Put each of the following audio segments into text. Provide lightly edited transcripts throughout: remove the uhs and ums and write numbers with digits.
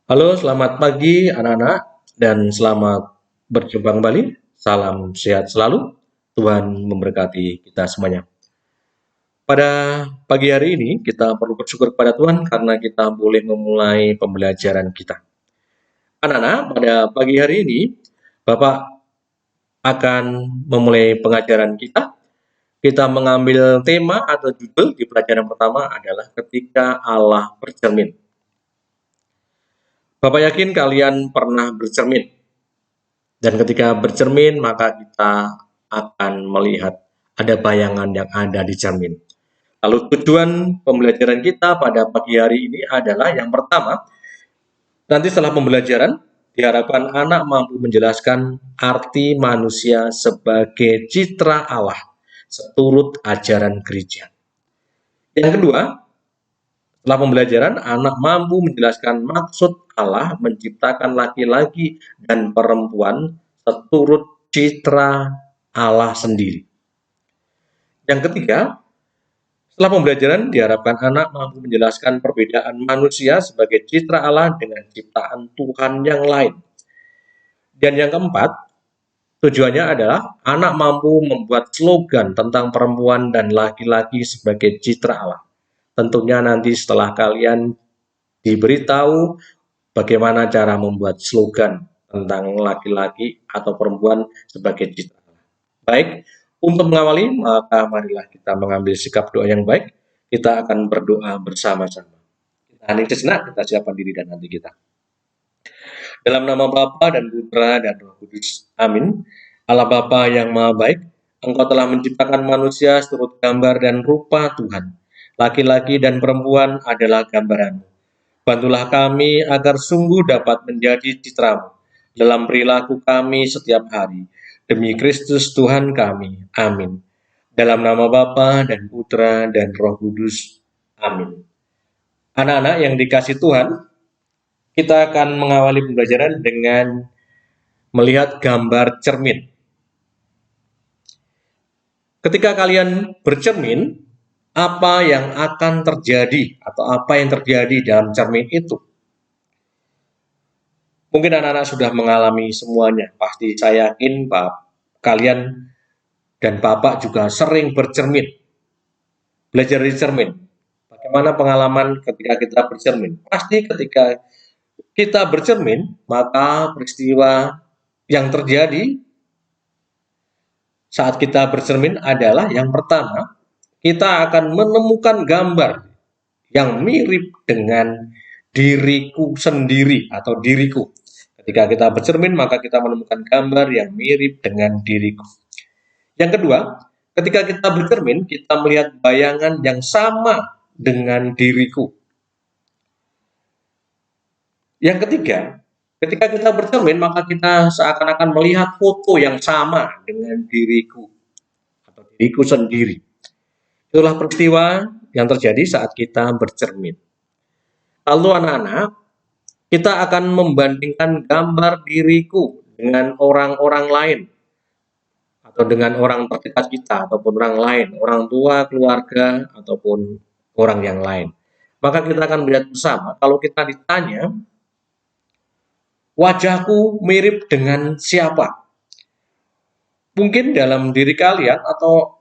Halo, selamat pagi anak-anak dan selamat berjumpa kembali. Salam sehat selalu. Tuhan memberkati kita semuanya. Pada pagi hari ini kita perlu bersyukur kepada Tuhan karena kita boleh memulai pembelajaran kita. Anak-anak, pada pagi hari ini Bapak akan memulai pengajaran kita. Kita mengambil tema atau judul di pelajaran pertama adalah ketika Allah bercermin. Bapak yakin kalian pernah bercermin. Dan ketika bercermin, maka kita akan melihat ada bayangan yang ada di cermin. Lalu tujuan pembelajaran kita pada pagi hari ini adalah yang pertama, nanti setelah pembelajaran, diharapkan anak mampu menjelaskan arti manusia sebagai citra Allah, seturut ajaran gereja. Yang kedua, setelah pembelajaran, anak mampu menjelaskan maksud Allah menciptakan laki-laki dan perempuan seturut citra Allah sendiri. Yang ketiga, setelah pembelajaran diharapkan anak mampu menjelaskan perbedaan manusia sebagai citra Allah dengan ciptaan Tuhan yang lain. Dan yang keempat, tujuannya adalah anak mampu membuat slogan tentang perempuan dan laki-laki sebagai citra Allah. Tentunya nanti setelah kalian diberitahu bagaimana cara membuat slogan tentang laki-laki atau perempuan sebagai citra Allah. Baik, untuk mengawali, maka marilah kita mengambil sikap doa yang baik. Kita akan berdoa bersama-sama. Kita hening sejenak, kita siapkan diri dan hati kita. Dalam nama Bapa dan Putra dan Roh Kudus. Amin. Allah Bapa yang Maha Baik, Engkau telah menciptakan manusia seturut gambar dan rupa Tuhan. Laki-laki dan perempuan adalah gambaran. Bantulah kami agar sungguh dapat menjadi citramu dalam perilaku kami setiap hari. Demi Kristus Tuhan kami. Amin. Dalam nama Bapa dan Putra dan Roh Kudus. Amin. Anak-anak yang dikasih Tuhan, kita akan mengawali pembelajaran dengan melihat gambar cermin. Ketika kalian bercermin, apa yang akan terjadi atau apa yang terjadi dalam cermin itu? Mungkin anak-anak sudah mengalami semuanya. Pasti saya yakin kalian dan Bapak juga sering bercermin. Belajar dari cermin. Bagaimana pengalaman ketika kita bercermin? Pasti ketika kita bercermin, maka peristiwa yang terjadi saat kita bercermin adalah yang pertama, kita akan menemukan gambar yang mirip dengan diriku sendiri atau diriku. Ketika kita bercermin, maka kita menemukan gambar yang mirip dengan diriku. Yang kedua, ketika kita bercermin, kita melihat bayangan yang sama dengan diriku. Yang ketiga, ketika kita bercermin, maka kita seakan-akan melihat foto yang sama dengan diriku atau diriku sendiri. Itulah peristiwa yang terjadi saat kita bercermin. Lalu anak-anak, kita akan membandingkan gambar diriku dengan orang-orang lain atau dengan orang terdekat kita ataupun orang lain, orang tua, keluarga ataupun orang yang lain. Maka kita akan melihat bersama kalau kita ditanya wajahku mirip dengan siapa? Mungkin dalam diri kalian atau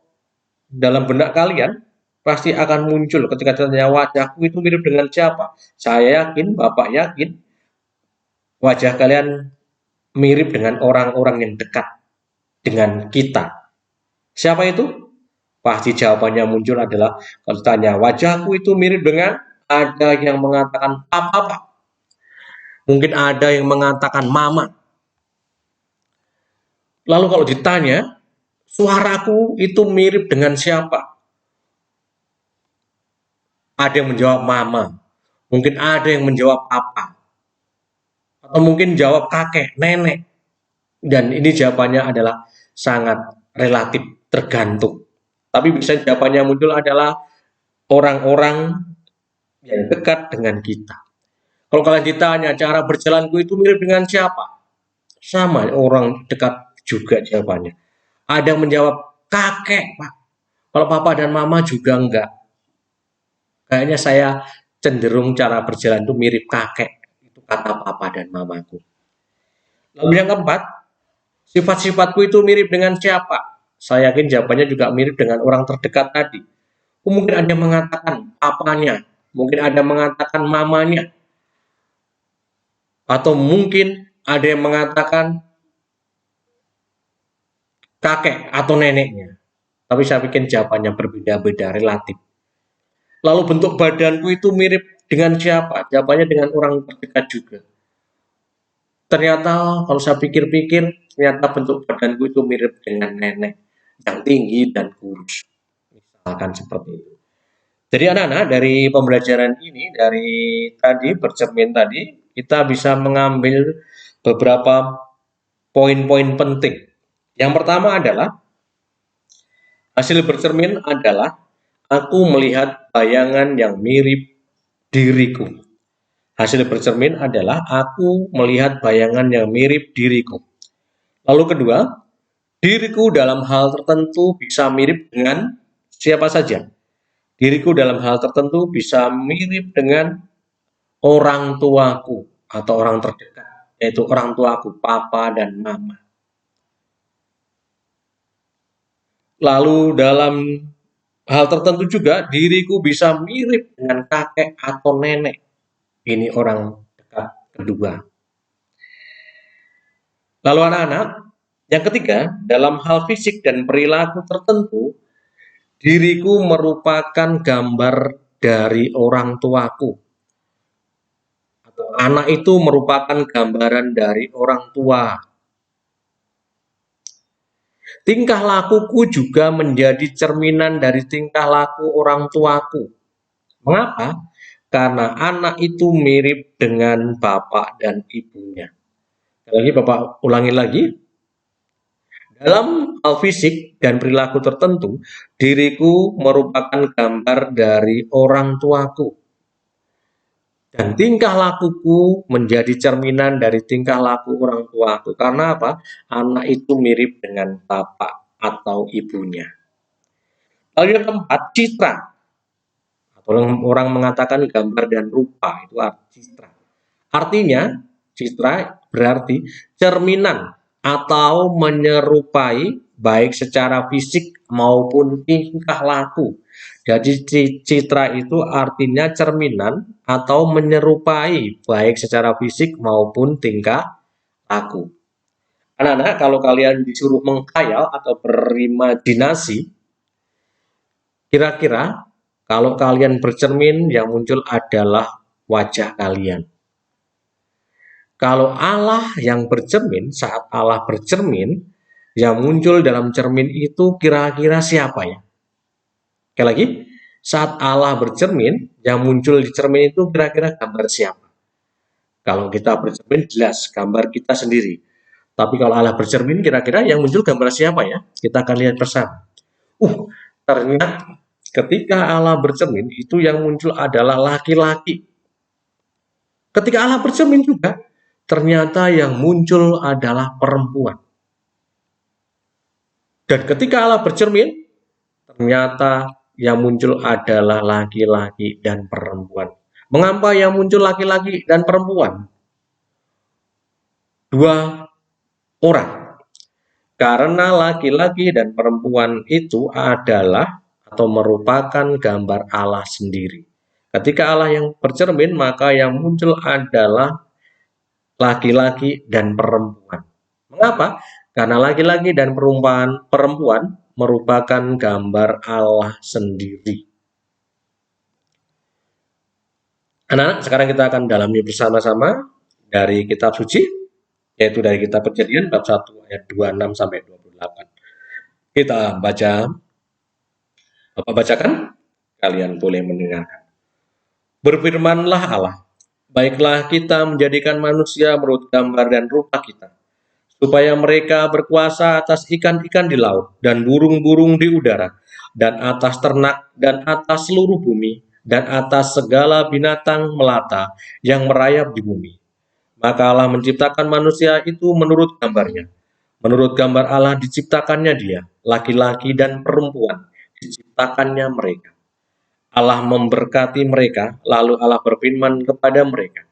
dalam benak kalian pasti akan muncul ketika ditanya wajahku itu mirip dengan siapa. Saya yakin, Bapak yakin wajah kalian mirip dengan orang-orang yang dekat dengan kita. Siapa itu? Pasti jawabannya muncul adalah kalau ditanya wajahku itu mirip dengan, ada yang mengatakan papa, mungkin ada yang mengatakan mama. Lalu kalau ditanya suaraku itu mirip dengan siapa? Ada yang menjawab mama, mungkin ada yang menjawab papa, atau mungkin jawab kakek, nenek. Dan ini jawabannya adalah sangat relatif tergantung. Tapi bisa jawabannya muncul adalah orang-orang yang dekat dengan kita. Kalau kalian ditanya cara berjalanku itu mirip dengan siapa? Sama, orang dekat juga jawabannya. Ada yang menjawab kakek, Pak. Kalau papa dan mama juga enggak. Kayaknya saya cenderung cara berjalan itu mirip kakek. Itu kata papa dan mamaku. Lalu yang keempat, sifat-sifatku itu mirip dengan siapa? Saya yakin jawabannya juga mirip dengan orang terdekat tadi. Mungkin ada yang mengatakan papanya, mungkin ada yang mengatakan mamanya, atau mungkin ada yang mengatakan kakek atau neneknya. Tapi saya pikir jawabannya berbeda-beda, relatif. Lalu bentuk badanku itu mirip dengan siapa? Jawabannya dengan orang terdekat juga. Ternyata kalau saya pikir-pikir, ternyata bentuk badanku itu mirip dengan nenek yang tinggi dan kurus. Misalkan seperti itu. Jadi anak-anak, dari pembelajaran ini, dari tadi bercermin tadi, kita bisa mengambil beberapa poin-poin penting. Yang pertama adalah, hasil bercermin adalah aku melihat bayangan yang mirip diriku. Hasil bercermin adalah aku melihat bayangan yang mirip diriku. Lalu kedua, diriku dalam hal tertentu bisa mirip dengan siapa saja. Diriku dalam hal tertentu bisa mirip dengan orang tuaku atau orang terdekat, yaitu orang tuaku, papa dan mama. Lalu dalam hal tertentu juga diriku bisa mirip dengan kakek atau nenek. Ini orang dekat kedua. Lalu anak-anak, yang ketiga, dalam hal fisik dan perilaku tertentu, diriku merupakan gambar dari orang tuaku. Atau anak itu merupakan gambaran dari orang tua. Tingkah lakuku juga menjadi cerminan dari tingkah laku orang tuaku. Mengapa? Karena anak itu mirip dengan bapak dan ibunya. Lagi Bapak ulangi lagi. Dalam hal fisik dan perilaku tertentu, diriku merupakan gambar dari orang tuaku. Dan tingkah lakuku menjadi cerminan dari tingkah laku orang tuaku. Karena apa? Anak itu mirip dengan bapak atau ibunya. Lalu yang keempat, citra. Atau orang mengatakan gambar dan rupa, itu citra. Artinya, citra berarti cerminan atau menyerupai baik secara fisik maupun tingkah laku. Jadi citra itu artinya cerminan atau menyerupai baik secara fisik maupun tingkah laku. Anak-anak, kalau kalian disuruh menghayal atau berimajinasi, kira-kira kalau kalian bercermin yang muncul adalah wajah kalian. Kalau Allah yang bercermin, saat Allah bercermin, yang muncul dalam cermin itu kira-kira siapa ya? Sekali lagi, saat Allah bercermin, yang muncul di cermin itu kira-kira gambar siapa? Kalau kita bercermin jelas, gambar kita sendiri. Tapi kalau Allah bercermin, kira-kira yang muncul gambar siapa ya? Kita akan lihat bersama. Ternyata ketika Allah bercermin, itu yang muncul adalah laki-laki. Ketika Allah bercermin juga, ternyata yang muncul adalah perempuan. Dan ketika Allah bercermin, ternyata yang muncul adalah laki-laki dan perempuan. Mengapa yang muncul laki-laki dan perempuan? Dua orang. Karena laki-laki dan perempuan itu adalah atau merupakan gambar Allah sendiri. Ketika Allah yang bercermin, maka yang muncul adalah laki-laki dan perempuan. Mengapa? Karena laki-laki dan perempuan merupakan gambar Allah sendiri. Anak-anak, sekarang kita akan dalami bersama-sama dari kitab suci, yaitu dari kitab Kejadian bab 1 ayat 26 sampai 28. Kita baca. Bapak bacakan, kalian boleh mendengarkan. Berfirmanlah Allah, baiklah kita menjadikan manusia menurut gambar dan rupa kita, supaya mereka berkuasa atas ikan-ikan di laut, dan burung-burung di udara, dan atas ternak, dan atas seluruh bumi, dan atas segala binatang melata yang merayap di bumi. Maka Allah menciptakan manusia itu menurut gambarnya. Menurut gambar Allah diciptakannya dia, laki-laki dan perempuan, diciptakannya mereka. Allah memberkati mereka, lalu Allah berfirman kepada mereka,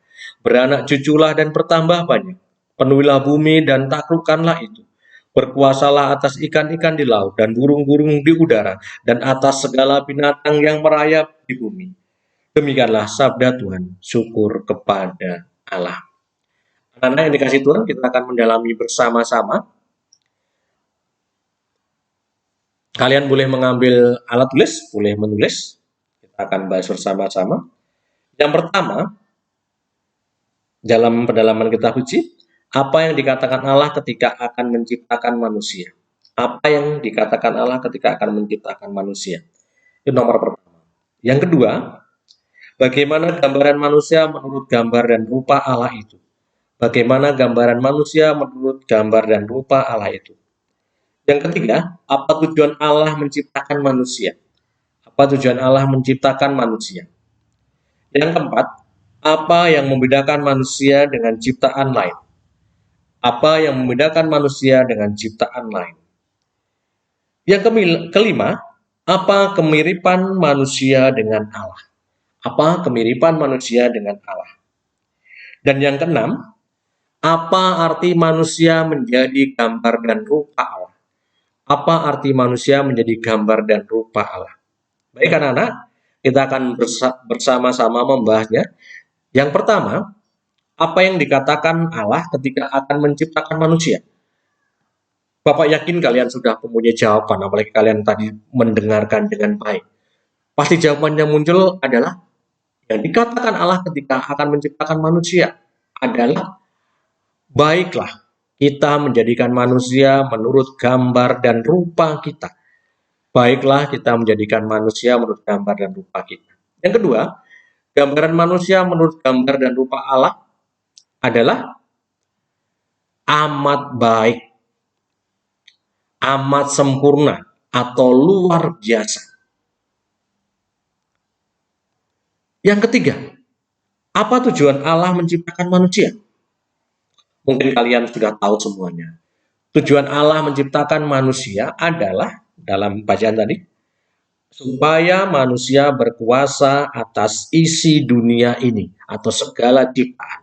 Beranak cuculah dan bertambah banyak. Penuhilah bumi dan taklukkanlah itu. Berkuasalah atas ikan-ikan di laut dan burung-burung di udara dan atas segala binatang yang merayap di bumi. Demikianlah sabda Tuhan. Syukur kepada Allah. Anak-anak yang dikasih Tuhan, kita akan mendalami bersama-sama. Kalian boleh mengambil alat tulis, boleh menulis. Kita akan bahas bersama-sama. Yang pertama, dalam pendalaman kitab suci, apa yang dikatakan Allah ketika akan menciptakan manusia? Apa yang dikatakan Allah ketika akan menciptakan manusia? Itu nomor pertama. Yang kedua, bagaimana gambaran manusia menurut gambar dan rupa Allah itu? Bagaimana gambaran manusia menurut gambar dan rupa Allah itu? Yang ketiga, apa tujuan Allah menciptakan manusia? Apa tujuan Allah menciptakan manusia? Yang keempat, apa yang membedakan manusia dengan ciptaan lain? Apa yang membedakan manusia dengan ciptaan lain? Yang kelima, apa kemiripan manusia dengan Allah? Apa kemiripan manusia dengan Allah? Dan yang keenam, apa arti manusia menjadi gambar dan rupa Allah? Apa arti manusia menjadi gambar dan rupa Allah? Baik anak-anak, kita akan bersama-sama membahasnya. Yang pertama, apa yang dikatakan Allah ketika akan menciptakan manusia? Bapak yakin kalian sudah mempunyai jawaban, apalagi kalian tadi mendengarkan dengan baik. Pasti jawabannya muncul adalah yang dikatakan Allah ketika akan menciptakan manusia adalah baiklah kita menjadikan manusia menurut gambar dan rupa kita. Baiklah kita menjadikan manusia menurut gambar dan rupa kita. Yang kedua, gambaran manusia menurut gambar dan rupa Allah adalah amat baik, amat sempurna, atau luar biasa. Yang ketiga, apa tujuan Allah menciptakan manusia? Mungkin kalian sudah tahu semuanya. Tujuan Allah menciptakan manusia adalah, dalam bacaan tadi, supaya manusia berkuasa atas isi dunia ini, atau segala ciptaan.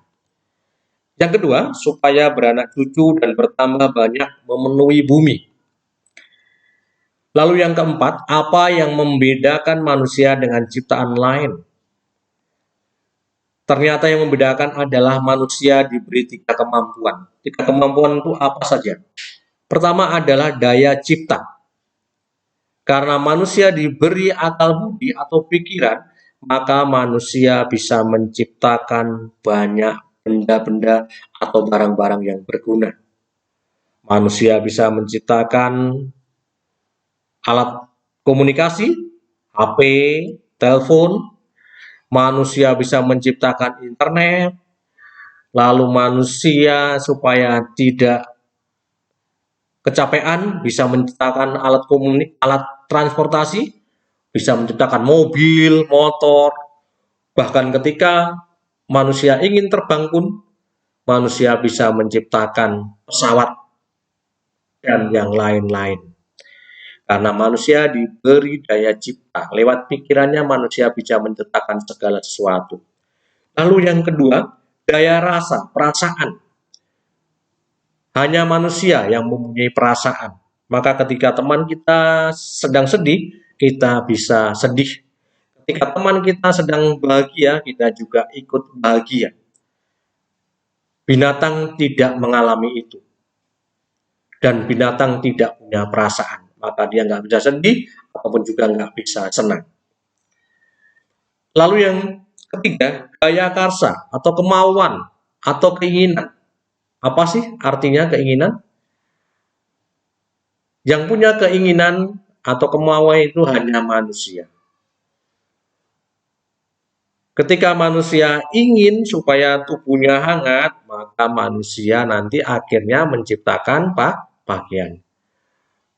Yang kedua, supaya beranak cucu dan bertambah banyak memenuhi bumi. Lalu yang keempat, apa yang membedakan manusia dengan ciptaan lain? Ternyata yang membedakan adalah manusia diberi 3 kemampuan. 3 kemampuan itu apa saja? Pertama adalah daya cipta. Karena manusia diberi akal budi atau pikiran, maka manusia bisa menciptakan banyak benda-benda atau barang-barang yang berguna. Manusia bisa menciptakan alat komunikasi, HP, telepon. Manusia bisa menciptakan internet, lalu manusia supaya tidak kecapean bisa menciptakan alat transportasi, bisa menciptakan mobil, motor. Bahkan ketika manusia ingin terbang pun, manusia bisa menciptakan pesawat dan yang lain-lain. Karena manusia diberi daya cipta, lewat pikirannya manusia bisa menciptakan segala sesuatu. Lalu yang kedua, daya rasa, perasaan. Hanya manusia yang mempunyai perasaan. Maka ketika teman kita sedang sedih, kita bisa sedih. Ketika teman kita sedang bahagia, kita juga ikut bahagia. Binatang tidak mengalami itu. Dan binatang tidak punya perasaan. Maka dia nggak bisa sedih, ataupun juga nggak bisa senang. Lalu yang ketiga, daya karsa atau kemauan atau keinginan. Apa sih artinya keinginan? Yang punya keinginan atau kemauan itu hanya manusia. Ketika manusia ingin supaya tubuhnya hangat, maka manusia nanti akhirnya menciptakan pakaian.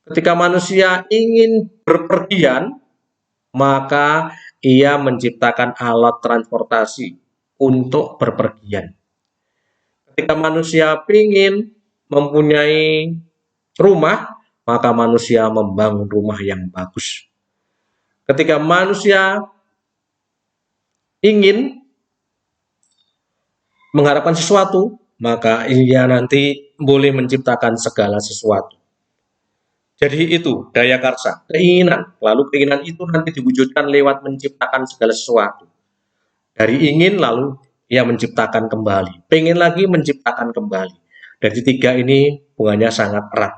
Ketika manusia ingin berpergian, maka ia menciptakan alat transportasi untuk berpergian. Ketika manusia ingin mempunyai rumah, maka manusia membangun rumah yang bagus. Ketika manusia ingin mengharapkan sesuatu, maka ia nanti boleh menciptakan segala sesuatu. Jadi itu daya karsa, keinginan. Lalu keinginan itu nanti diwujudkan lewat menciptakan segala sesuatu. Dari ingin lalu ia menciptakan kembali. Pengen lagi menciptakan kembali. Dari tiga ini hubungannya sangat erat.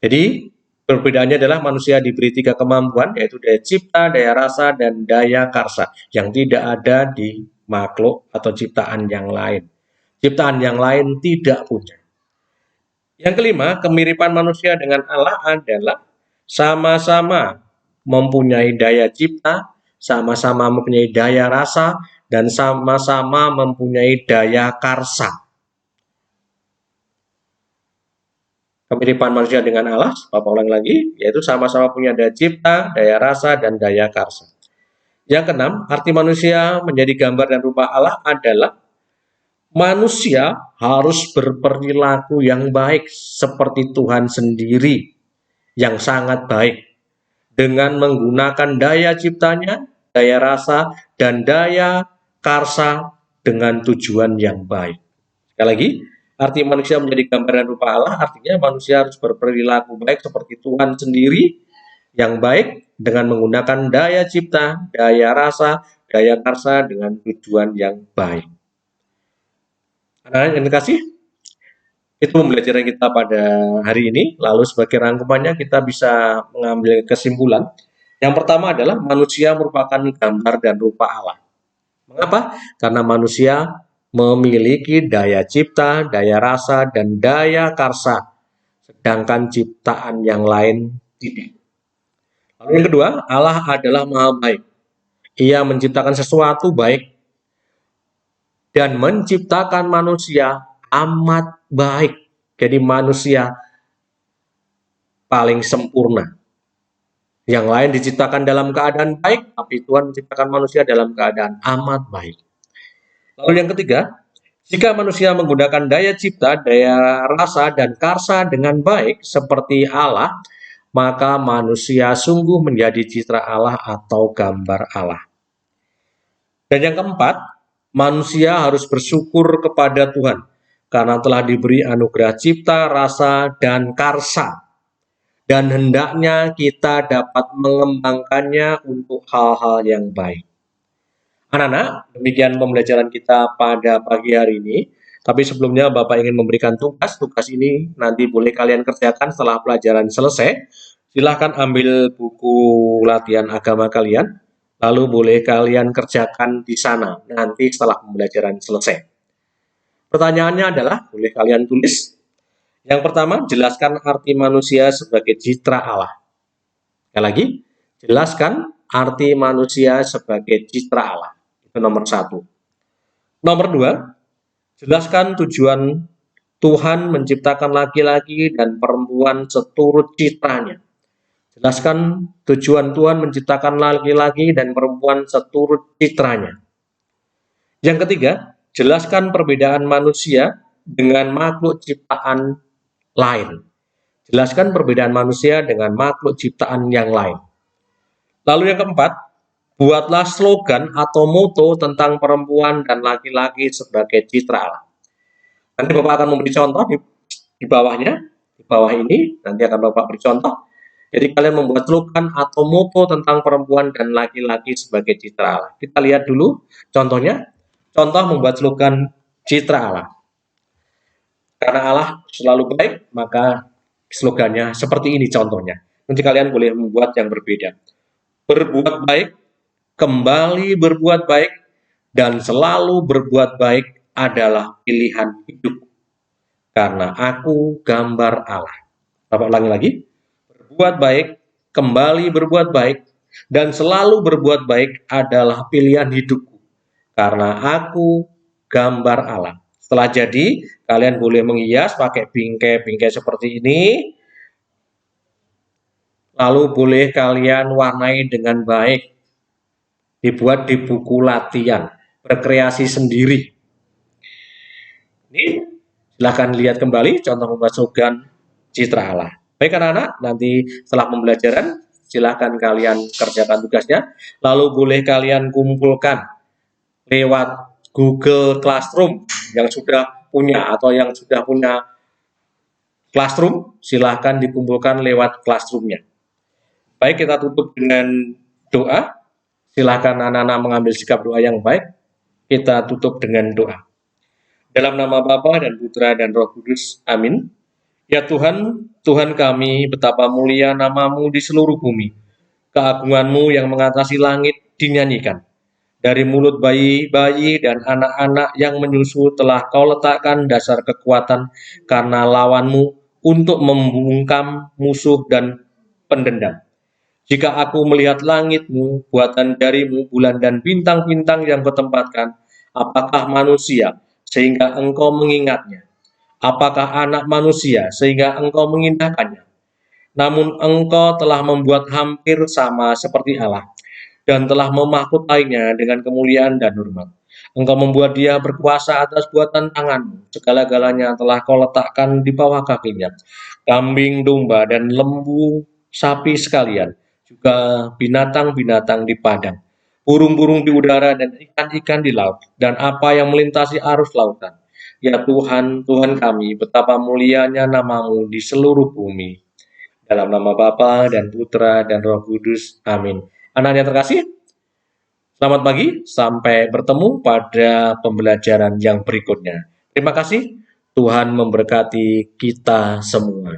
Jadi perbedaannya adalah manusia diberi tiga kemampuan, yaitu daya cipta, daya rasa, dan daya karsa, yang tidak ada di makhluk atau ciptaan yang lain. Ciptaan yang lain tidak punya. Yang kelima, kemiripan manusia dengan Allah adalah sama-sama mempunyai daya cipta, sama-sama mempunyai daya rasa, dan sama-sama mempunyai daya karsa. Kemiripan manusia dengan Allah, Bapak ulang lagi, yaitu sama-sama punya daya cipta, daya rasa, dan daya karsa. Yang keenam, arti manusia menjadi gambar dan rupa Allah adalah manusia harus berperilaku yang baik seperti Tuhan sendiri yang sangat baik dengan menggunakan daya ciptanya, daya rasa, dan daya karsa dengan tujuan yang baik. Sekali lagi, arti manusia menjadi gambar dan rupa Allah artinya manusia harus berperilaku baik seperti Tuhan sendiri yang baik dengan menggunakan daya cipta, daya rasa, daya karsa dengan tujuan yang baik. Anak-anak yang dikasih, itu pembelajaran kita pada hari ini. Lalu sebagai rangkumannya kita bisa mengambil kesimpulan. Yang pertama adalah manusia merupakan gambar dan rupa Allah. Mengapa? Karena manusia memiliki daya cipta, daya rasa, dan daya karsa. Sedangkan ciptaan yang lain tidak. Lalu yang kedua, Allah adalah maha baik. Ia menciptakan sesuatu baik dan menciptakan manusia amat baik. Jadi manusia paling sempurna. Yang lain diciptakan dalam keadaan baik, tapi Tuhan menciptakan manusia dalam keadaan amat baik. Lalu yang ketiga, jika manusia menggunakan daya cipta, daya rasa, dan karsa dengan baik seperti Allah, maka manusia sungguh menjadi citra Allah atau gambar Allah. Dan yang keempat, manusia harus bersyukur kepada Tuhan karena telah diberi anugerah cipta, rasa, dan karsa. Dan hendaknya kita dapat mengembangkannya untuk hal-hal yang baik. Anak-anak, demikian pembelajaran kita pada pagi hari ini. Tapi sebelumnya Bapak ingin memberikan tugas. Tugas ini nanti boleh kalian kerjakan setelah pelajaran selesai. Silahkan ambil buku latihan agama kalian. Lalu boleh kalian kerjakan di sana nanti setelah pembelajaran selesai. Pertanyaannya adalah, boleh kalian tulis. Yang pertama, jelaskan arti manusia sebagai citra Allah. Sekali lagi, jelaskan arti manusia sebagai citra Allah. Itu nomor 1. Nomor 2, jelaskan tujuan Tuhan menciptakan laki-laki dan perempuan seturut citranya. Jelaskan tujuan Tuhan menciptakan laki-laki dan perempuan seturut citranya. Yang ketiga, jelaskan perbedaan manusia dengan makhluk ciptaan lain. Jelaskan perbedaan manusia dengan makhluk ciptaan yang lain. Lalu yang keempat, buatlah slogan atau moto tentang perempuan dan laki-laki sebagai citra Allah. Nanti Bapak akan memberi contoh di bawahnya, di bawah ini, nanti akan Bapak beri contoh. Jadi kalian membuat slogan atau moto tentang perempuan dan laki-laki sebagai citra Allah. Kita lihat dulu contohnya. Contoh membuat slogan citra Allah. Karena Allah selalu baik, maka slogannya seperti ini contohnya. Nanti kalian boleh membuat yang berbeda. Berbuat baik, kembali berbuat baik, dan selalu berbuat baik adalah pilihan hidup. Karena aku gambar Allah. Bapak ulangi lagi. Berbuat baik, kembali berbuat baik, dan selalu berbuat baik adalah pilihan hidupku. Karena aku gambar Allah. Setelah jadi, kalian boleh menghias pakai bingkai-bingkai seperti ini. Lalu boleh kalian warnai dengan baik. Dibuat di buku latihan. Berkreasi sendiri. Ini silahkan lihat kembali contoh membuat slogan citra Allah. Baik anak-anak, nanti setelah pembelajaran silahkan kalian kerjakan tugasnya. Lalu boleh kalian kumpulkan lewat Google Classroom yang sudah punya atau yang sudah punya Classroom, silahkan dikumpulkan lewat Classroom-nya. Baik, kita tutup dengan doa. Silahkan anak-anak mengambil sikap doa yang baik. Kita tutup dengan doa. Dalam nama Bapa dan Putra dan Roh Kudus. Amin. Ya Tuhan, Tuhan kami, betapa mulia nama-Mu di seluruh bumi. Keagungan-Mu yang mengatasi langit dinyanyikan. Dari mulut bayi-bayi dan anak-anak yang menyusu telah Kau letakkan dasar kekuatan karena lawan-Mu untuk membungkam musuh dan pendendam. Jika aku melihat langit-Mu, buatan jari-Mu, bulan dan bintang-bintang yang Kau tempatkan, apakah manusia sehingga Engkau mengingatnya? Apakah anak manusia sehingga Engkau mengindahkannya? Namun Engkau telah membuat hampir sama seperti Allah, dan telah memahkotainya dengan kemuliaan dan hormat. Engkau membuat dia berkuasa atas buatan tangan-Mu. Segala-galanya telah Kau letakkan di bawah kakinya. Kambing, domba, dan lembu, sapi sekalian, juga binatang-binatang di padang, burung-burung di udara, dan ikan-ikan di laut, dan apa yang melintasi arus lautan. Ya Tuhan, Tuhan kami, betapa mulianya nama-Mu di seluruh bumi. Dalam nama Bapa dan Putra dan Roh Kudus. Amin. Anak yang terkasih, selamat pagi, sampai bertemu pada pembelajaran yang berikutnya. Terima kasih, Tuhan memberkati kita semua.